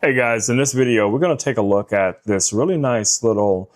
Hey guys, in this video, we're going to take a look at this really nice little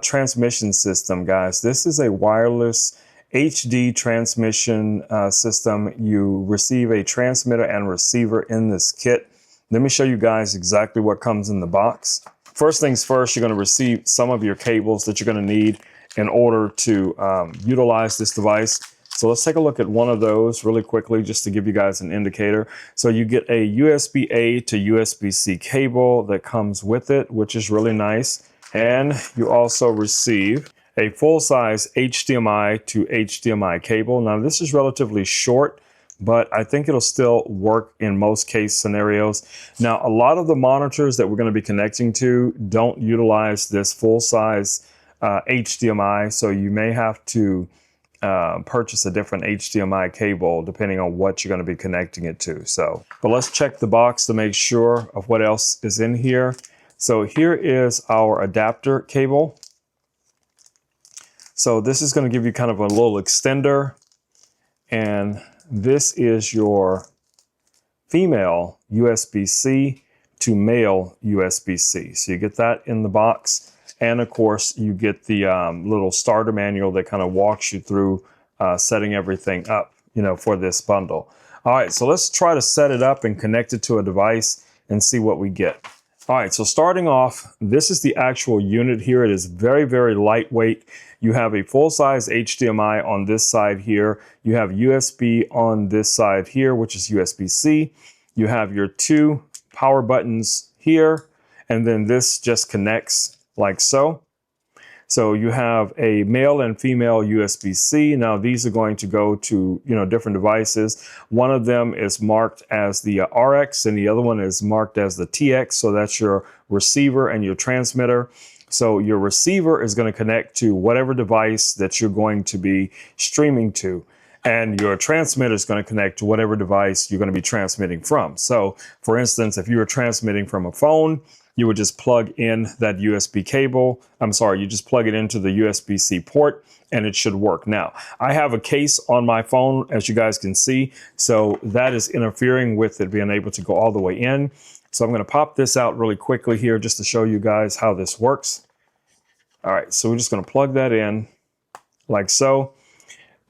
transmission system, guys. This is a wireless HD transmission system. You receive a transmitter and receiver in this kit. Let me show you guys exactly what comes in the box. First things first, you're going to receive some of your cables that you're going to need in order to utilize this device. So let's take a look at one of those really quickly just to give you guys an indicator. So you get a USB-A to USB-C cable that comes with it, which is really nice. And you also receive a full-size HDMI to HDMI cable. Now this is relatively short, but I think it'll still work in most case scenarios. Now, a lot of the monitors that we're going to be connecting to don't utilize this full-size HDMI, so you may have to purchase a different HDMI cable depending on what you're going to be connecting it to. But let's check the box to make sure of what else is in here. So here is our adapter cable. So this is going to give you kind of a little extender, and this is your female USB-C to male USB-C. So you get that in the box. And of course, you get the little starter manual that kind of walks you through setting everything up, for this bundle. All right, so let's try to set it up and connect it to a device and see what we get. All right, so starting off, this is the actual unit here. It is very, very lightweight. You have a full-size HDMI on this side here. You have USB on this side here, which is USB-C. You have your two power buttons here, and then this just connects like so. So you have a male and female USB-C. Now these are going to go to, different devices. One of them is marked as the RX and the other one is marked as the TX. So that's your receiver and your transmitter. So your receiver is going to connect to whatever device that you're going to be streaming to. And your transmitter is going to connect to whatever device you're going to be transmitting from. So for instance, if you were transmitting from a phone, you would just plug in that USB cable. You just plug it into the USB-C port and it should work. Now, I have a case on my phone, as you guys can see, so that is interfering with it being able to go all the way in. So I'm going to pop this out really quickly here just to show you guys how this works. All right, so we're just going to plug that in like so.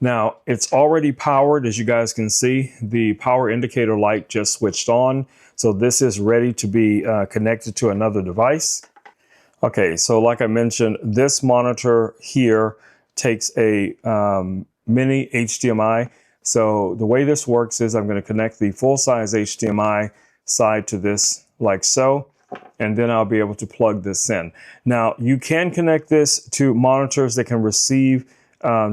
Now, it's already powered, as you guys can see. The power indicator light just switched on. So this is ready to be connected to another device. Okay, so like I mentioned, this monitor here takes a mini HDMI. So the way this works is I'm going to connect the full-size HDMI side to this like so, and then I'll be able to plug this in. Now, you can connect this to monitors that can receive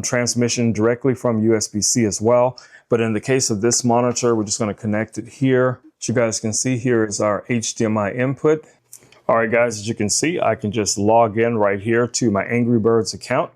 transmission directly from USB-C as well. But in the case of this monitor, we're just going to connect it here. As you guys can see, here is our HDMI input. All right, guys, as you can see, I can just log in right here to my Angry Birds account.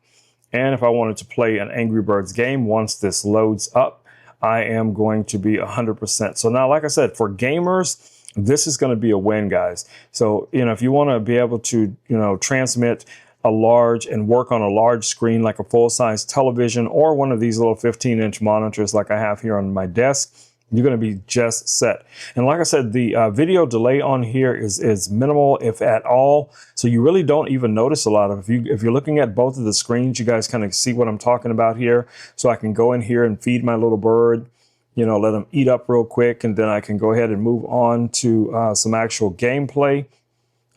And if I wanted to play an Angry Birds game, once this loads up, I am going to be 100%. So now, like I said, for gamers, this is going to be a win, guys. So, if you want to be able to, transmit a large and work on a large screen like a full-size television or one of these little 15-inch monitors like I have here on my desk, you're going to be just set. And like I said, the video delay on here is minimal, if at all. So you really don't even notice a lot of it. If you're looking at both of the screens, you guys kind of see what I'm talking about here. So I can go in here and feed my little bird, let him eat up real quick, and then I can go ahead and move on to some actual gameplay.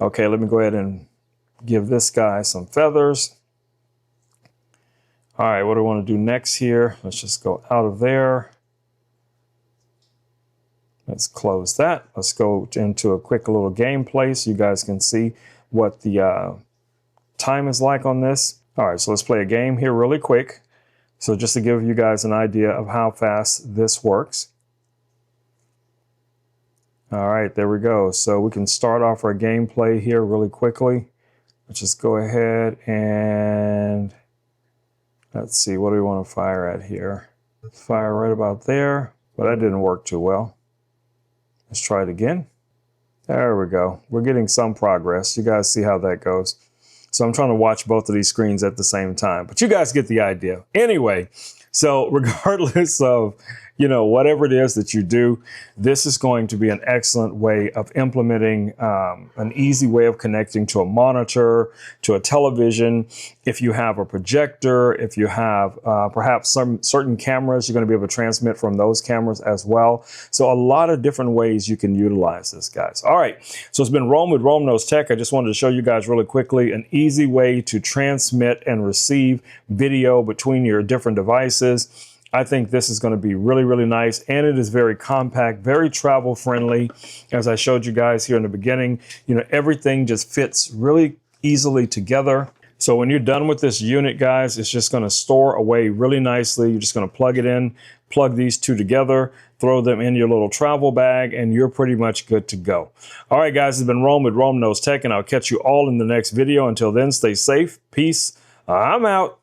Okay, let me go ahead and give this guy some feathers. All right, what do I want to do next here? Let's just go out of there. Let's close that. Let's go into a quick little gameplay so you guys can see what the time is like on this. All right, so let's play a game here really quick. So just to give you guys an idea of how fast this works. All right, there we go. So we can start off our gameplay here really quickly. Let's just go ahead and let's see, what do we want to fire at here? Fire right about there, but that didn't work too well. Let's try it again. There we go. We're getting some progress. You guys see how that goes. So I'm trying to watch both of these screens at the same time, but you guys get the idea. Anyway, so regardless of you know, whatever it is that you do, this is going to be an excellent way of implementing an easy way of connecting to a monitor, to a television. If you have a projector, if you have perhaps some certain cameras, you're going to be able to transmit from those cameras as well. So a lot of different ways you can utilize this, guys. All right, so it's been Rome with Rome Knows Tech. I just wanted to show you guys really quickly an easy way to transmit and receive video between your different devices. I think this is going to be really, really nice, and it is very compact, very travel friendly. As I showed you guys here in the beginning, you know, everything just fits really easily together. So when you're done with this unit, guys, it's just going to store away really nicely. You're just going to plug it in, plug these two together, throw them in your little travel bag, and you're pretty much good to go. All right, guys, it's been Rome with Rome Knows Tech, and I'll catch you all in the next video. Until then, stay safe. Peace. I'm out.